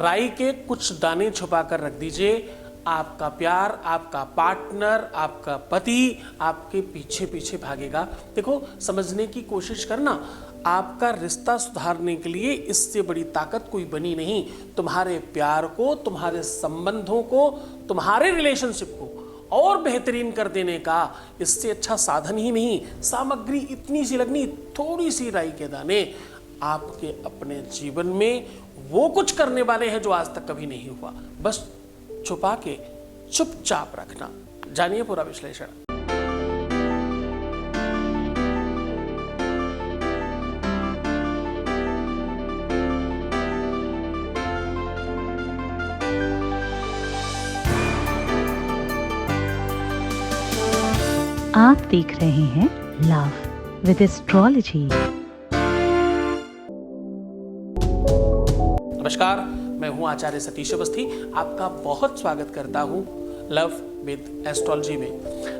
राई के कुछ दाने छुपा कर रख दीजिए। आपका प्यार, आपका पार्टनर, आपका पति आपके पीछे पीछे भागेगा। देखो, समझने की कोशिश करना, आपका रिश्ता सुधारने के लिए इससे बड़ी ताकत कोई बनी नहीं। तुम्हारे प्यार को, तुम्हारे संबंधों को, तुम्हारे रिलेशनशिप को और बेहतरीन कर देने का इससे अच्छा साधन ही नहीं। सामग्री इतनी सी लगनी, थोड़ी सी राई के दाने आपके अपने जीवन में वो कुछ करने वाले हैं जो आज तक कभी नहीं हुआ। बस छुपा के चुपचाप रखना। जानिए पूरा विश्लेषण। आप देख रहे हैं लव विद एस्ट्रोलॉजी। नमस्कार, मैं हूं आचार्य सतीश अवस्थी। आपका बहुत स्वागत करता हूं लव विद एस्ट्रोलॉजी में।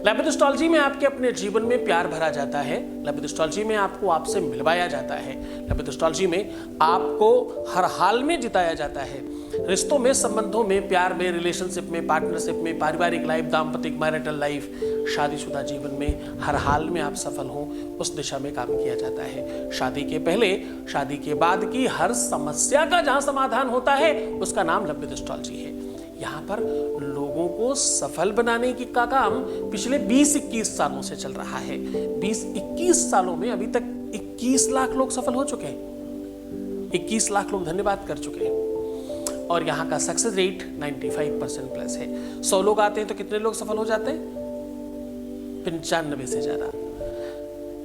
लव विद एस्ट्रोलॉजी में आपके अपने जीवन में प्यार भरा जाता है। लव विद एस्ट्रोलॉजी में आपको आपसे मिलवाया जाता है। लव विद एस्ट्रोलॉजी में आपको हर हाल में जिताया जाता है। रिश्तों में, संबंधों में, प्यार में, रिलेशनशिप में, पार्टनरशिप में, पारिवारिक लाइफ, दाम्पतिक मैरिटल लाइफ, शादीशुदा जीवन में हर हाल में आप सफल हों, उस दिशा में काम किया जाता है। शादी के पहले, शादी के बाद की हर समस्या का जहां समाधान होता है उसका नाम लव विद एस्ट्रोलॉजी है। यहाँ पर लोगों को सफल बनाने की का काम पिछले 20-21 सालों से चल रहा है। 20-21 सालों में अभी तक 21 लाख लोग सफल हो चुके हैं। 21 लाख लोग धन्यवाद कर चुके हैं और यहाँ का सक्सेस रेट 95% प्लस है। 100 लोग आते हैं तो कितने लोग सफल हो जाते हैं? 95 से ज्यादा।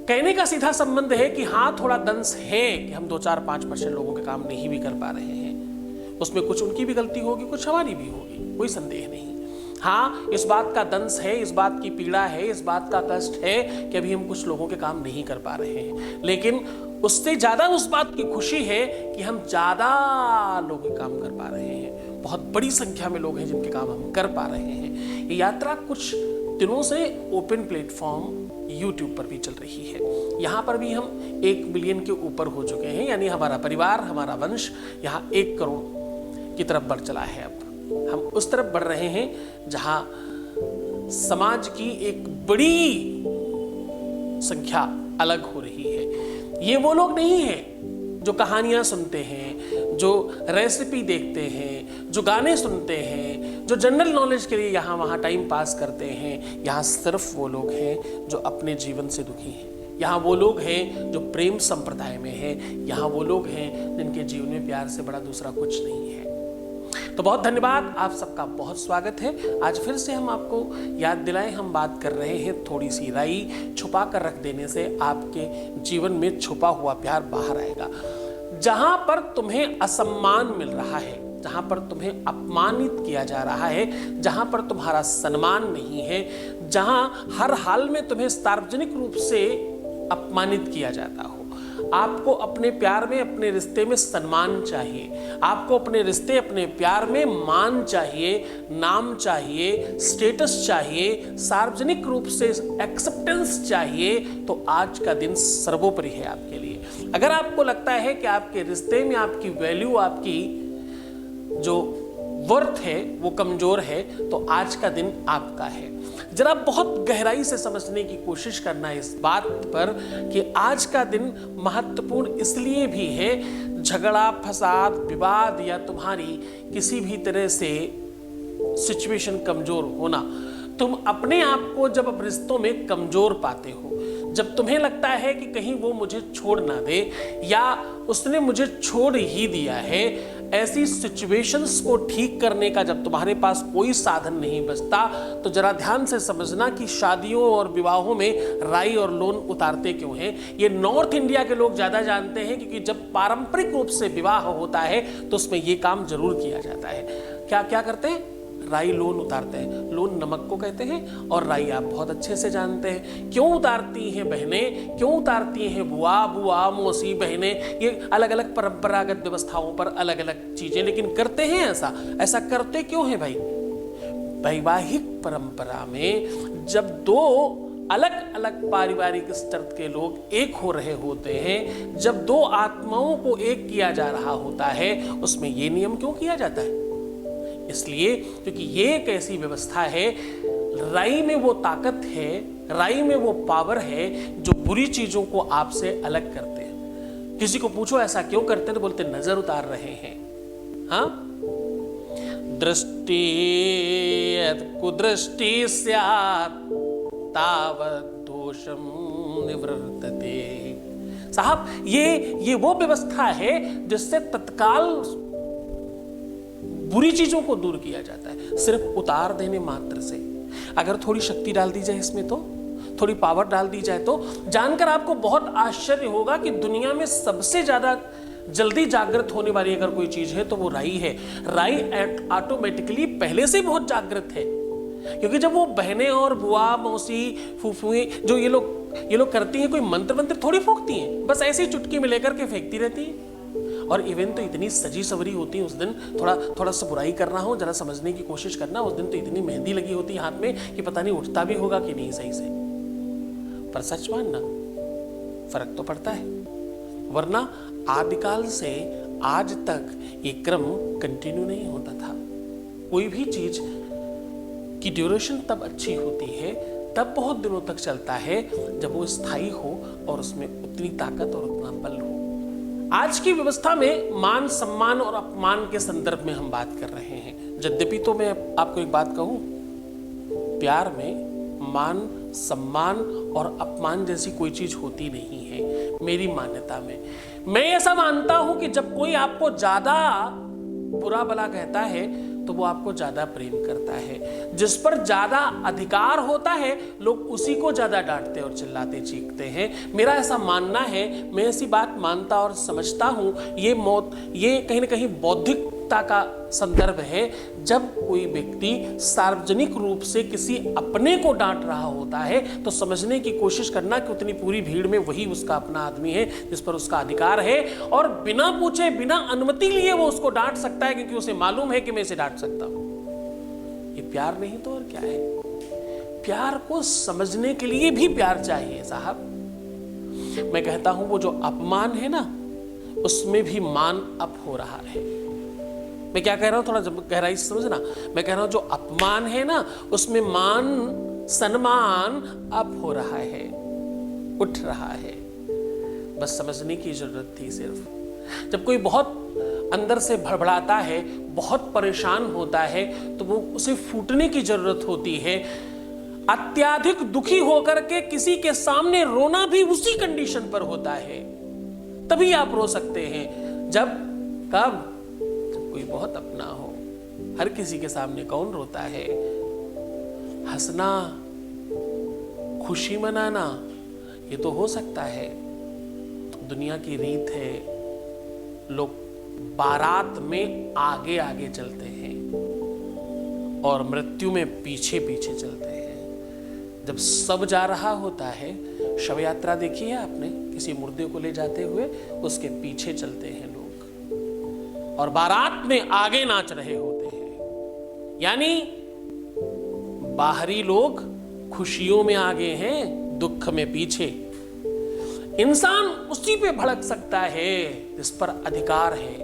कहने का सीधा संबंध है कि हाँ, थोड़ा दंश है कि हम 2-4-5% लोगों के काम नहीं भी कर पा रहे हैं। उसमें कुछ उनकी भी गलती होगी, कुछ हमारी भी होगी, कोई संदेह नहीं। हाँ, इस बात का दंश है, इस बात की पीड़ा है, इस बात का कष्ट है कि अभी हम कुछ लोगों के काम नहीं कर पा रहे हैं। लेकिन उससे ज्यादा उस बात की खुशी है कि हम ज्यादा लोगों के काम कर पा रहे हैं। बहुत बड़ी संख्या में लोग हैं जिनके काम हम कर पा रहे हैं। ये यात्रा कुछ दिनों से ओपन प्लेटफॉर्म YouTube पर भी चल रही है। यहाँ पर भी हम 1 मिलियन के ऊपर हो चुके हैं। यानी हमारा परिवार, हमारा वंश यहाँ 1 करोड़ की तरफ बढ़ चला है। अब हम उस तरफ बढ़ रहे हैं जहां समाज की एक बड़ी संख्या अलग हो रही है। ये वो लोग नहीं हैं जो कहानियां सुनते हैं, जो रेसिपी देखते हैं, जो गाने सुनते हैं, जो जनरल नॉलेज के लिए यहाँ वहाँ टाइम पास करते हैं। यहाँ सिर्फ वो लोग हैं जो अपने जीवन से दुखी हैं। यहाँ वो लोग हैं जो प्रेम संप्रदाय में हैं। यहाँ वो लोग हैं जिनके जीवन में प्यार से बड़ा दूसरा कुछ नहीं है। तो बहुत धन्यवाद, आप सबका बहुत स्वागत है। आज फिर से हम आपको याद दिलाएं, हम बात कर रहे हैं थोड़ी सी राई छुपा कर रख देने से आपके जीवन में छुपा हुआ प्यार बाहर आएगा। जहां पर तुम्हें असम्मान मिल रहा है, जहां पर तुम्हें अपमानित किया जा रहा है, जहां पर तुम्हारा सम्मान नहीं है, जहां हर हाल में तुम्हें सार्वजनिक रूप से अपमानित किया जाता हो, आपको अपने प्यार में, अपने रिश्ते में सम्मान चाहिए। आपको अपने रिश्ते, अपने प्यार में मान चाहिए, नाम चाहिए, स्टेटस चाहिए, सार्वजनिक रूप से एक्सेप्टेंस चाहिए। तो आज का दिन सर्वोपरि है आपके लिए। अगर आपको लगता है कि आपके रिश्ते में आपकी वैल्यू, आपकी जो वर्थ है वो कमजोर है, तो आज का दिन आपका है। जरा बहुत गहराई से समझने की कोशिश करना इस बात पर कि आज का दिन महत्वपूर्ण इसलिए भी है, झगड़ा, फसाद, विवाद या तुम्हारी किसी भी तरह से सिचुएशन कमजोर होना, तुम अपने आप को जब रिश्तों में कमजोर पाते हो, जब तुम्हें लगता है कि कहीं वो मुझे छोड़ ना दे या उसने मुझे छोड़ ही दिया है, ऐसी सिचुएशंस को ठीक करने का जब तुम्हारे पास कोई साधन नहीं बचता, तो जरा ध्यान से समझना कि शादियों और विवाहों में राई और लोन उतारते क्यों हैं। ये नॉर्थ इंडिया के लोग ज्यादा जानते हैं, क्योंकि जब पारंपरिक रूप से विवाह होता है तो उसमें ये काम जरूर किया जाता है। क्या क्या करते हैं? राई लोन उतारते हैं। लोन नमक को कहते हैं और राई आप बहुत अच्छे से जानते हैं। क्यों उतारती हैं बहनें, क्यों उतारती हैं बुआ, मौसी, बहनें? ये अलग अलग परंपरागत व्यवस्थाओं पर अलग अलग चीजें, लेकिन करते हैं ऐसा करते क्यों है भाई? वैवाहिक परंपरा में जब 2 अलग अलग पारिवारिक स्तर के लोग एक हो रहे होते हैं, जब दो आत्माओं को एक किया जा रहा होता है, उसमें यह नियम क्यों किया जाता है? इसलिए क्योंकि ये एक ऐसी व्यवस्था है, राई में वो ताकत है, राई में वो पावर है जो बुरी चीजों को आपसे अलग करते हैं। किसी को पूछो ऐसा क्यों करते हैं, तो बोलते नजर उतार रहे हैं। हाँ, दृष्टि कुदृष्टि स्यात् तावत् दोषम निवृत्तते। साहब, ये वो व्यवस्था है जिससे तत्काल बुरी चीजों को दूर किया जाता है, सिर्फ उतार देने मात्र से। अगर थोड़ी शक्ति डाल दी जाए इसमें, तो थोड़ी पावर डाल दी जाए, तो जानकर आपको बहुत आश्चर्य होगा कि दुनिया में सबसे ज्यादा जल्दी जागृत होने वाली अगर कोई चीज है तो वो राई है। राई ऑटोमेटिकली पहले से बहुत जागृत है, क्योंकि जब वो बहनें और बुआ, मौसी, फूफुएं जो ये लोग करती हैं, कोई मंत्र मंत्र थोड़ी फूकती हैं, बस ऐसी चुटकी में लेकर के फेंकती रहती है। और इवन तो इतनी सजी सवरी होती है उस दिन, थोड़ा सा बुराई करना हो, जरा समझने की कोशिश करना, उस दिन तो इतनी मेहंदी लगी होती है हाथ में कि पता नहीं उठता भी होगा कि नहीं सही से। पर सच मानना, फर्क तो पड़ता है, वरना आदिकाल से आज तक ये क्रम कंटिन्यू नहीं होता था। कोई भी चीज की ड्यूरेशन तब अच्छी होती है, तब बहुत दिनों तक चलता है जब वो स्थायी हो और उसमें उतनी ताकत और उतना बल हो। आज की व्यवस्था में मान सम्मान और अपमान के संदर्भ में हम बात कर रहे हैं। यद्यपि तो मैं आपको एक बात कहूं, प्यार में मान सम्मान और अपमान जैसी कोई चीज होती नहीं है। मेरी मान्यता में मैं ऐसा मानता हूं कि जब कोई आपको ज्यादा बुरा भला कहता है तो वो आपको ज्यादा प्रेम करता है। जिस पर ज्यादा अधिकार होता है, लोग उसी को ज्यादा डांटते और चिल्लाते चीखते हैं। मेरा ऐसा मानना है, मैं ऐसी बात मानता और समझता हूं। ये कहीं ना कहीं बौद्धिकता का संदर्भ है। जब कोई व्यक्ति सार्वजनिक रूप से किसी अपने को डांट रहा होता है, तो समझने की कोशिश करना कि उतनी पूरी भीड़ में वही उसका अपना आदमी है जिस पर उसका अधिकार है, और बिना पूछे, बिना अनुमति लिए वो उसको डांट सकता है, क्योंकि उसे मालूम है कि मैं इसे डांट सकता हूं। ये प्यार नहीं तो और क्या है? प्यार को समझने के लिए भी प्यार चाहिए साहब। मैं कहता हूं वो जो अपमान है ना, उसमें भी मान अप हो रहा है। मैं क्या कह रहा हूं, थोड़ा गहराई से समझना। मैं कह रहा हूं जो अपमान है ना, उसमें मान सम्मान अप हो रहा है, उठ रहा है। बस समझने की जरूरत थी सिर्फ। जब कोई बहुत अंदर से भड़बड़ाता है, बहुत परेशान होता है, तो वो उसे फूटने की जरूरत होती है। अत्यधिक दुखी होकर के किसी के सामने रोना भी उसी कंडीशन पर होता है, तभी आप रो सकते हैं। कब कोई बहुत अपना हो। हर किसी के सामने कौन रोता है? हंसना, खुशी मनाना, ये तो हो सकता है, दुनिया की रीत है। लोग बारात में आगे आगे चलते हैं और मृत्यु में पीछे पीछे चलते हैं। जब सब जा रहा होता है, शव यात्रा देखी है आपने, किसी मुर्दे को ले जाते हुए, उसके पीछे चलते हैं लोग, और बारात में आगे नाच रहे होते हैं। यानी बाहरी लोग खुशियों में आगे हैं, दुख में पीछे। इंसान उसी पे भड़क सकता है जिस पर अधिकार है,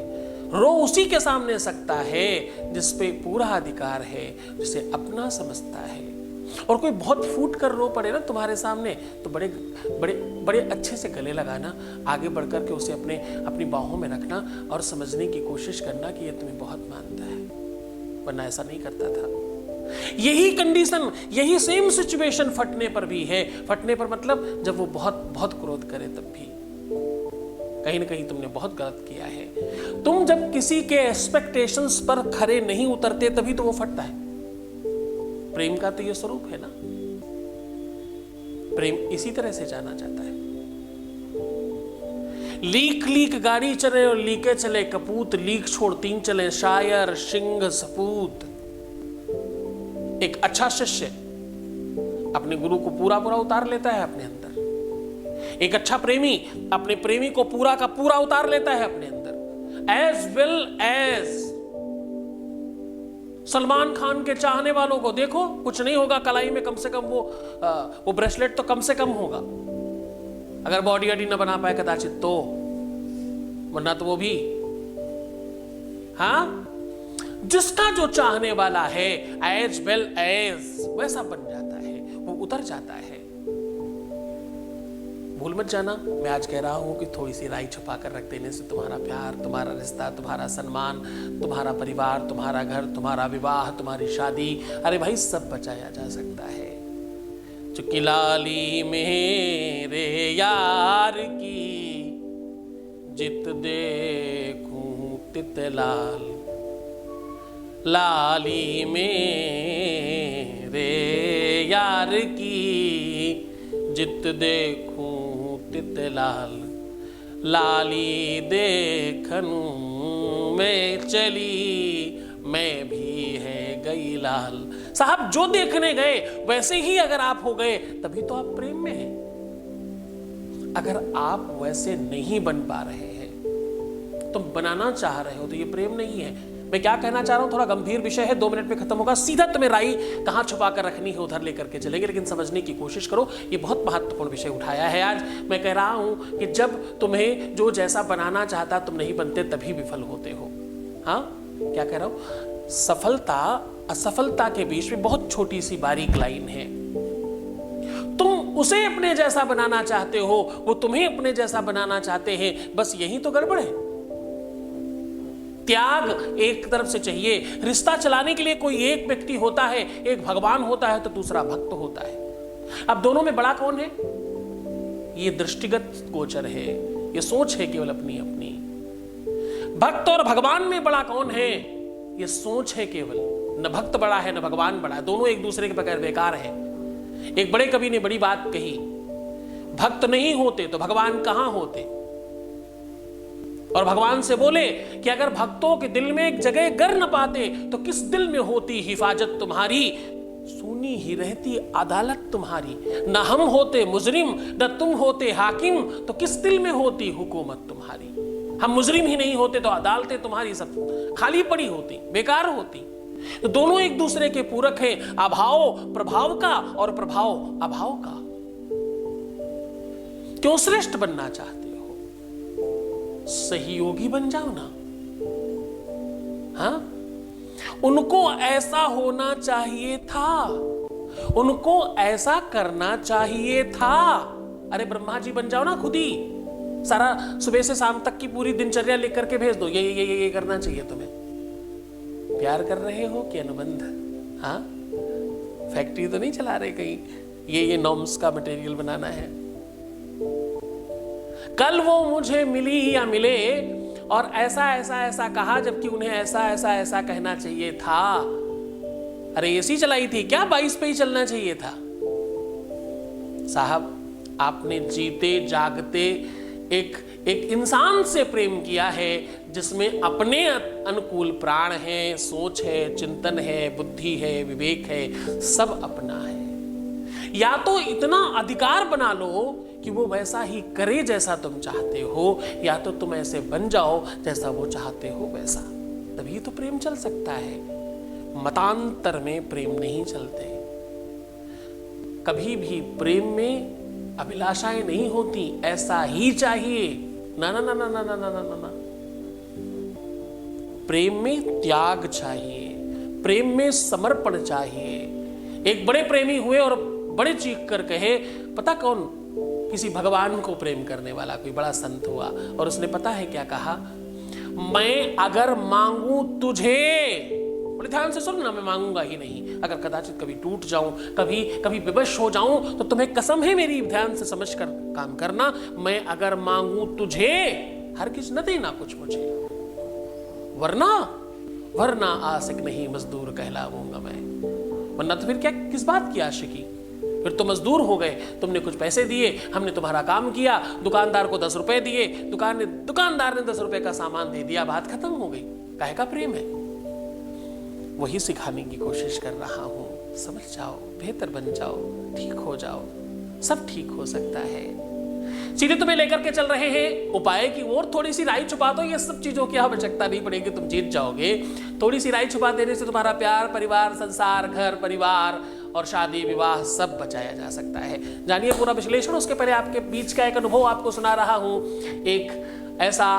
रो उसी के सामने सकता है जिस पे पूरा अधिकार है, जिसे अपना समझता है। और कोई बहुत फूट कर रो पड़े ना तुम्हारे सामने, तो बड़े बड़े बड़े अच्छे से गले लगाना, आगे बढ़कर के उसे अपनी बाहों में रखना और समझने की कोशिश करना कि ये तुम्हें बहुत मानता है, वरना ऐसा नहीं करता था। यही कंडीशन, यही सेम सिचुएशन फटने पर भी है। फटने पर मतलब जब वो बहुत बहुत क्रोध करे, तब भी कहीं ना कहीं तुमने बहुत गलत किया है। तुम जब किसी के एक्सपेक्टेशंस पर खरे नहीं उतरते, तभी तो वो फटता है। प्रेम का तो ये स्वरूप है ना, प्रेम इसी तरह से जाना जाता है। लीक लीक गाड़ी चले और लीके चले कपूत, लीक छोड़ तीन चले शायर सिंह सपूत। एक अच्छा शिष्य अपने गुरु को पूरा पूरा उतार लेता है अपने अंदर। एक अच्छा प्रेमी अपने प्रेमी को पूरा का पूरा उतार लेता है अपने अंदर। As well as Salman Khan के चाहने वालों को देखो, कुछ नहीं होगा, कलाई में कम से कम वो ब्रेसलेट तो कम से कम होगा, अगर बॉडी वॉडी ना बना पाए कदाचित तो, वरना तो वो भी, हाँ, जिसका जो चाहने वाला है एज वेल एज वैसा बन जाता है, वो उतर जाता है। भूल मत जाना, मैं आज कह रहा हूं कि थोड़ी सी राई छुपा कर रख देने से तुम्हारा प्यार, तुम्हारा रिश्ता, तुम्हारा सम्मान, तुम्हारा परिवार, तुम्हारा घर, तुम्हारा विवाह, तुम्हारी शादी, अरे भाई सब बचाया जा सकता है। चुकी लाली मेरे यार की, जित देखूं तित लाल, लाली मेरे यार की, जित देखूं तित लाल, लाली देखनू में चली, मैं भी है गई लाल। साहब जो देखने गए वैसे ही अगर आप हो गए तभी तो आप प्रेम में हैं। अगर आप वैसे नहीं बन पा रहे हैं, तुम बनाना चाह रहे हो, तो ये प्रेम नहीं है। मैं क्या कहना चाह रहा हूं, थोड़ा गंभीर विषय है, 2 मिनट में खत्म होगा, सीधा तुम्हें राई कहां छुपा कर रखनी है उधर लेकर के चलेंगे, लेकिन समझने की कोशिश करो। ये बहुत महत्वपूर्ण विषय उठाया है आज। मैं कह रहा हूं कि जब तुम्हें जो जैसा बनाना चाहता तुम नहीं बनते, तभी विफल होते हो। हाँ, क्या कह रहा हूं, सफलता असफलता के बीच में बहुत छोटी सी बारीक लाइन है। तुम उसे अपने जैसा बनाना चाहते हो, वो तुम्हें अपने जैसा बनाना चाहते हैं, बस यही तो गड़बड़ है। त्याग एक तरफ से चाहिए। रिश्ता चलाने के लिए कोई एक व्यक्ति होता है, एक भगवान होता है तो दूसरा भक्त होता है। अब दोनों में बड़ा कौन है, ये दृष्टिगत गोचर है, ये सोच है केवल अपनी अपनी। भक्त और भगवान में बड़ा कौन है, ये सोच है केवल। न भक्त बड़ा है न भगवान बड़ा है, दोनों एक दूसरे के बगैर बेकार है। एक बड़े कवि ने बड़ी बात कही, भक्त नहीं होते तो भगवान कहां होते। और भगवान से बोले कि अगर भक्तों के दिल में एक जगह गर न पाते तो किस दिल में होती हिफाजत तुम्हारी, सुनी ही रहती अदालत तुम्हारी। न हम होते मुजरिम न तुम होते हाकिम, तो किस दिल में होती हुकूमत तुम्हारी। हम मुजरिम ही नहीं होते तो अदालतें तुम्हारी सब खाली पड़ी होती, बेकार होती। तो दोनों एक दूसरे के पूरक हैं, अभाव प्रभाव का और प्रभाव अभाव का। क्यों श्रेष्ठ बनना चाहते, सहयोगी बन जाओ ना। हाँ, उनको ऐसा होना चाहिए था, उनको ऐसा करना चाहिए था। अरे ब्रह्मा जी बन जाओ ना खुद ही, सारा सुबह से शाम तक की पूरी दिनचर्या लिख करके भेज दो, ये करना चाहिए तुम्हें। प्यार कर रहे हो कि अनुबंध? हाँ, फैक्ट्री तो नहीं चला रहे कहीं, ये नॉर्म्स का मटेरियल बनाना है। कल वो मुझे मिली या मिले और ऐसा ऐसा ऐसा कहा, जबकि उन्हें ऐसा ऐसा ऐसा कहना चाहिए था। अरे एसी चलाई थी क्या, 22 पे ही चलना चाहिए था। साहब, आपने जीते जागते एक इंसान से प्रेम किया है जिसमें अपने अनुकूल प्राण है, सोच है, चिंतन है, बुद्धि है, विवेक है, सब अपना है। या तो इतना अधिकार बना लो कि वो वैसा ही करे जैसा तुम चाहते हो, या तो तुम ऐसे बन जाओ जैसा वो चाहते हो वैसा, तभी तो प्रेम चल सकता है। मतांतर में प्रेम नहीं चलते। कभी भी प्रेम में अभिलाषाएं नहीं होती, ऐसा ही चाहिए, ना ना ना ना ना ना ना ना ना। प्रेम में त्याग चाहिए, प्रेम में समर्पण चाहिए। एक बड़े प्रेमी हुए और बड़े चीख कर कहे, पता कौन, किसी भगवान को प्रेम करने वाला कोई बड़ा संत हुआ, और उसने पता है क्या कहा, मैं अगर मांगू तुझे, बड़े ध्यान से सुनना, मैं मांगूंगा ही नहीं, अगर कदाचित कभी टूट जाऊं, कभी विवश हो जाऊं, तो तुम्हें कसम है मेरी, ध्यान से समझ कर काम करना, मैं अगर मांगू तुझे हरगिज न देना कुछ मुझे, वरना आशिक नहीं मजदूर कहलाऊंगा मैं। वरना तो फिर क्या, किस बात की आशिकी, फिर तो मजदूर हो गए। तुमने कुछ पैसे दिए, हमने तुम्हारा काम किया, दुकानदार को 10 रुपए दिए, दुकानदार ने 10 रुपए का सामान दे दिया, बात खत्म हो गई। काहे का प्रेम है? वही सिखाने की कोशिश कर रहा हूं। समझ जाओ, बेहतर बन जाओ, ठीक हो जाओ, सब ठीक हो सकता है। सीधे तुम्हें लेकर के चल रहे हैं उपाय की ओर। थोड़ी सी राई छुपा दो, ये सब चीजों की आवश्यकता नहीं पड़ेगी, तुम जीत जाओगे। थोड़ी सी राई छुपा देने से तुम्हारा प्यार, परिवार, संसार, घर परिवार और शादी विवाह सब बचाया जा सकता है। जानिए पूरा विश्लेषण। उसके पहले आपके बीच का एक अनुभव आपको सुना रहा हूं। एक ऐसा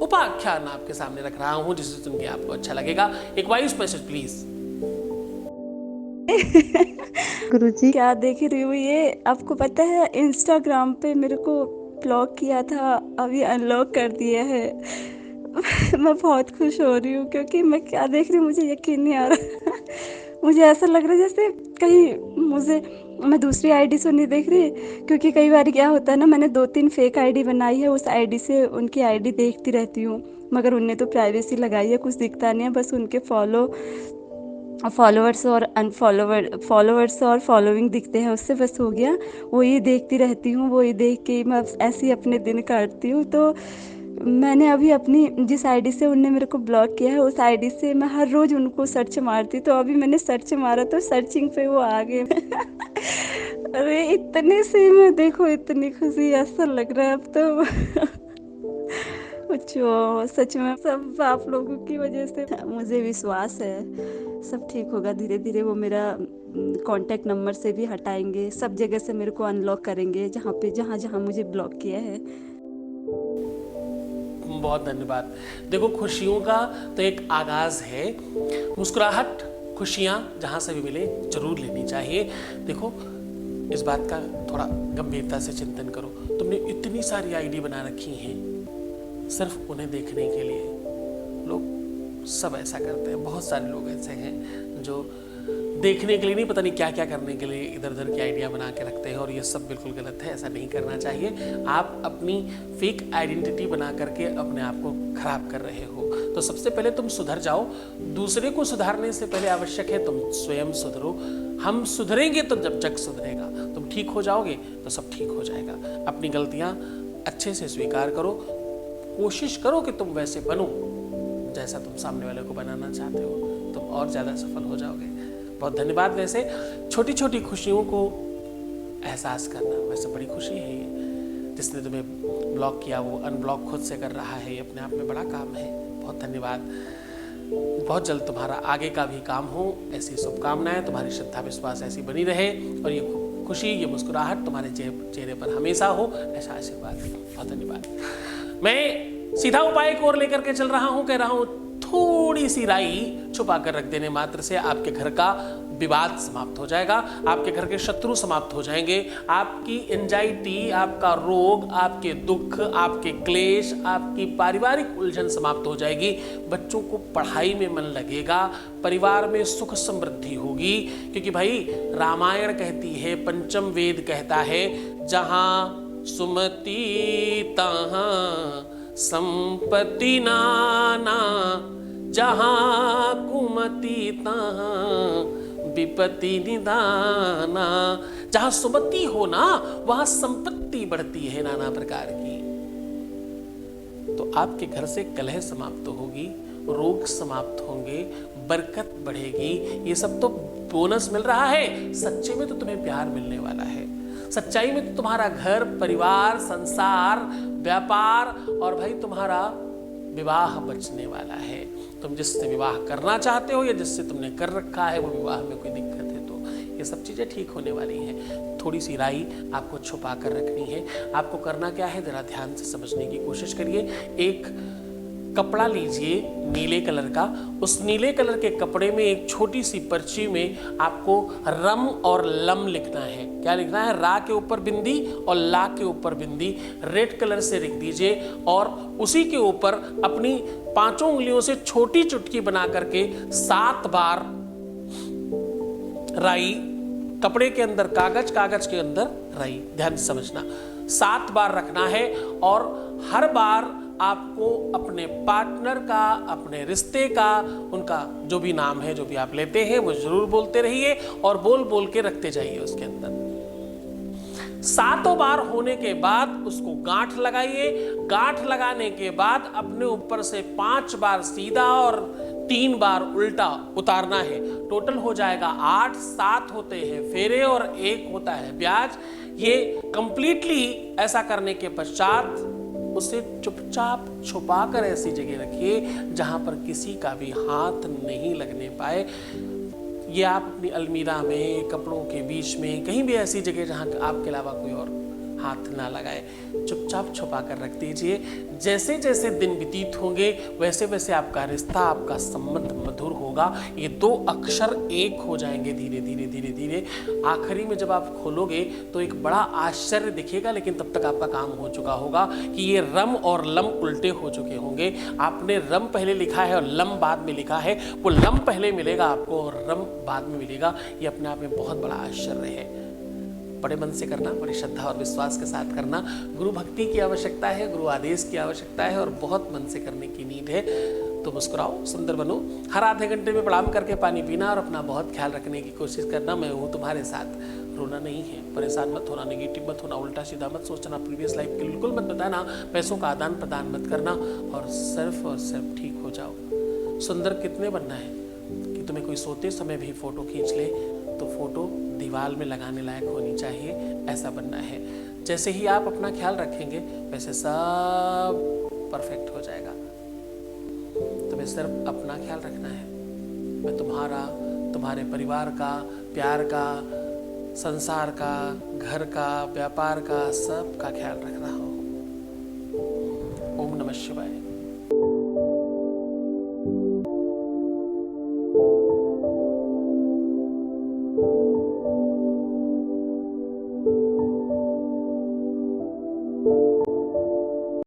उपाख्यान आपके सामने रख रहा हूं जिसे सुन के आपको अच्छा लगेगा। एक वॉइस मैसेज प्लीज। गुरुजी, क्या देख रही हूँ ये? आपको पता है इंस्टाग्राम पे मेरे को ब्लॉक किया था, अभी अनलॉक कर दिया है। मैं बहुत खुश हो रही हूँ क्योंकि मैं क्या देख रही हूँ मुझे यकीन नहीं आ रहा। मुझे ऐसा लग रहा है जैसे कहीं मुझे मैं दूसरी आईडी से नहीं देख रही, क्योंकि कई बार क्या होता है ना, मैंने 2-3 फेक आईडी बनाई है, उस आईडी से उनकी आईडी देखती रहती हूँ, मगर उनने तो प्राइवेसी लगाई है, कुछ दिखता नहीं है, बस उनके फॉलोवर्स और फॉलोवर्स और फॉलोइंग दिखते हैं, उससे बस हो गया। वही देखती रहती हूँ, वही देख के मैं ऐसे ही अपने दिन काटती हूँ। तो मैंने अभी अपनी जिस आईडी से उनने मेरे को ब्लॉक किया है, उस आईडी से मैं हर रोज़ उनको सर्च मारती, तो अभी मैंने सर्च मारा तो सर्चिंग पे वो आ गए। अरे इतने से मैं देखो इतनी खुशी, ऐसा लग रहा है अब तो जो सच में सब आप लोगों की वजह से मुझे विश्वास है सब ठीक होगा। धीरे धीरे वो मेरा कांटेक्ट नंबर से भी हटाएंगे, सब जगह से मेरे को अनलॉक करेंगे, जहाँ जहाँ मुझे ब्लॉक किया है। बहुत धन्यवाद। देखो, खुशियों का तो एक आगाज है। मुस्कुराहट, खुशियां जहां से भी मिले जरूर लेनी चाहिए। देखो, इस बात का थोड़ा गंभीरता से चिंतन करो। तुमने इतनी सारी आईडी बना रखी हैं सिर्फ उन्हें देखने के लिए। लोग सब ऐसा करते हैं, बहुत सारे लोग ऐसे हैं जो देखने के लिए नहीं, पता नहीं क्या क्या करने के लिए इधर उधर की आइडिया बना के रखते हैं, और ये सब बिल्कुल गलत है। ऐसा नहीं करना चाहिए। आप अपनी फेक आइडेंटिटी बना करके अपने आप को खराब कर रहे हो। तो सबसे पहले तुम सुधर जाओ। दूसरे को सुधारने से पहले आवश्यक है तुम स्वयं सुधरो। हम सुधरेंगे तो जब जग सुधरेगा। तुम ठीक हो जाओगे तो सब ठीक हो जाएगा। अपनी गलतियां अच्छे से स्वीकार करो, कोशिश करो कि तुम वैसे बनो जैसा तुम सामने वाले को बनाना चाहते हो, तुम और ज़्यादा सफल हो जाओगे। बहुत धन्यवाद। वैसे छोटी छोटी खुशियों को एहसास करना वैसे बड़ी खुशी है। ये जिसने तुम्हें ब्लॉक किया वो अनब्लॉक खुद से कर रहा है, ये अपने आप में बड़ा काम है। बहुत धन्यवाद। बहुत जल्द तुम्हारा आगे का भी काम हो, ऐसी शुभकामनाएं। तुम्हारी श्रद्धा विश्वास ऐसी बनी रहे और ये खुशी, ये मुस्कुराहट तुम्हारे चेहरे पर हमेशा हो, ऐसा आशीर्वाद। बहुत धन्यवाद। मैं सीधा उपाय की ओर लेकर के चल रहा हूं। कह रहा हूं थोड़ी सी राई छुपा कर रख देने मात्र से आपके घर का विवाद समाप्त हो जाएगा, आपके घर के शत्रु समाप्त हो जाएंगे, आपकी एंजाइटी, आपका रोग, आपके दुख, आपके क्लेश, आपकी पारिवारिक उलझन समाप्त हो जाएगी। बच्चों को पढ़ाई में मन लगेगा, परिवार में सुख समृद्धि होगी। क्योंकि भाई रामायण कहती है, पंचम वेद कहता है, जहां सुमति तहां संपत्ति नाना, जहां कुमति तहां विपत्ति निदाना। जहां सुमति हो ना वहां संपत्ति बढ़ती है नाना प्रकार की। तो आपके घर से कलह समाप्त होगी, रोग समाप्त होंगे, बरकत बढ़ेगी। ये सब तो बोनस मिल रहा है। सच्चे में तो तुम्हें प्यार मिलने वाला है। सच्चाई में तो तुम्हारा घर, परिवार, संसार, व्यापार और भाई तुम्हारा विवाह बचने वाला है। तुम जिससे विवाह करना चाहते हो या जिससे तुमने कर रखा है वो विवाह में कोई दिक्कत है तो ये सब चीज़ें ठीक होने वाली हैं। थोड़ी सी राई आपको छुपा कर रखनी है। आपको करना क्या है, जरा ध्यान से समझने की कोशिश करिए। एक कपड़ा लीजिए नीले कलर का, उस नीले कलर के कपड़े में एक छोटी सी पर्ची में आपको रम और लम लिखना है। क्या लिखना है? रा के ऊपर बिंदी और ला के ऊपर बिंदी रेड कलर से लिख दीजिए और उसी के ऊपर अपनी 5 उंगलियों से छोटी चुटकी बना करके 7 बार राई, कपड़े के अंदर कागज, कागज के अंदर राई, ध्यान से समझना, 7 बार रखना है। और हर बार आपको अपने पार्टनर का, अपने रिश्ते का, उनका जो भी नाम है, जो भी आप लेते हैं वो जरूर बोलते रहिए और बोल बोल के रखते जाइए उसके अंदर। 7 बार होने के बाद उसको गांठ लगाइए। गांठ लगाने के बाद अपने ऊपर से 5 बार सीधा और 3 बार उल्टा उतारना है। टोटल हो जाएगा 8। 7 होते हैं फेरे और 1 होता है ब्याज। ये कंप्लीटली ऐसा करने के पश्चात उसे चुपचाप छुपा कर ऐसी जगह रखिए जहां पर किसी का भी हाथ नहीं लगने पाए। ये आप अपनी अलमीरा में, कपड़ों के बीच में, कहीं भी ऐसी जगह जहां आपके अलावा कोई और हाथ ना लगाए, चुपचाप छुपा कर रख दीजिए। जैसे जैसे दिन व्यतीत होंगे वैसे वैसे आपका रिश्ता, आपका संबंध मधुर होगा। ये 2 अक्षर एक हो जाएंगे धीरे धीरे धीरे धीरे। आखिरी में जब आप खोलोगे तो एक बड़ा आश्चर्य दिखेगा, लेकिन तब तक आपका काम हो चुका होगा कि ये रम और लम उल्टे हो चुके होंगे। आपने रम पहले लिखा है और लम बाद में लिखा है, वो लम पहले मिलेगा आपको और रम बाद में मिलेगा। ये अपने आप में बहुत बड़ा आश्चर्य है। बड़े मन से करना, बड़ी श्रद्धा और विश्वास के साथ करना। गुरु भक्ति की आवश्यकता है, गुरु आदेश की आवश्यकता है और बहुत मन से करने की नीड है। तो मुस्कुराओ, सुंदर बनो। हर आधे घंटे में प्रणाम करके पानी पीना और अपना बहुत ख्याल रखने की कोशिश करना। मैं हूँ तुम्हारे साथ। रोना नहीं है, परेशान मत होना, नेगेटिव मत होना, उल्टा सीधा मत सोचना, प्रीवियस लाइफ के बिल्कुल मत बताना, पैसों का आदान प्रदान मत करना और सिर्फ ठीक हो जाओ। सुंदर कितने बनना है कि तुम्हें कोई सोते समय भी फोटो खींच ले तो फोटो दीवार में लगाने लायक होनी चाहिए, ऐसा बनना है। जैसे ही आप अपना ख्याल रखेंगे वैसे सब परफेक्ट हो जाएगा। तुम्हें सिर्फ अपना ख्याल रखना है। मैं तुम्हारा, तुम्हारे परिवार का, प्यार का, संसार का, घर का, व्यापार का, सब का ख्याल रख रहा हूँ। ओम नमः शिवाय।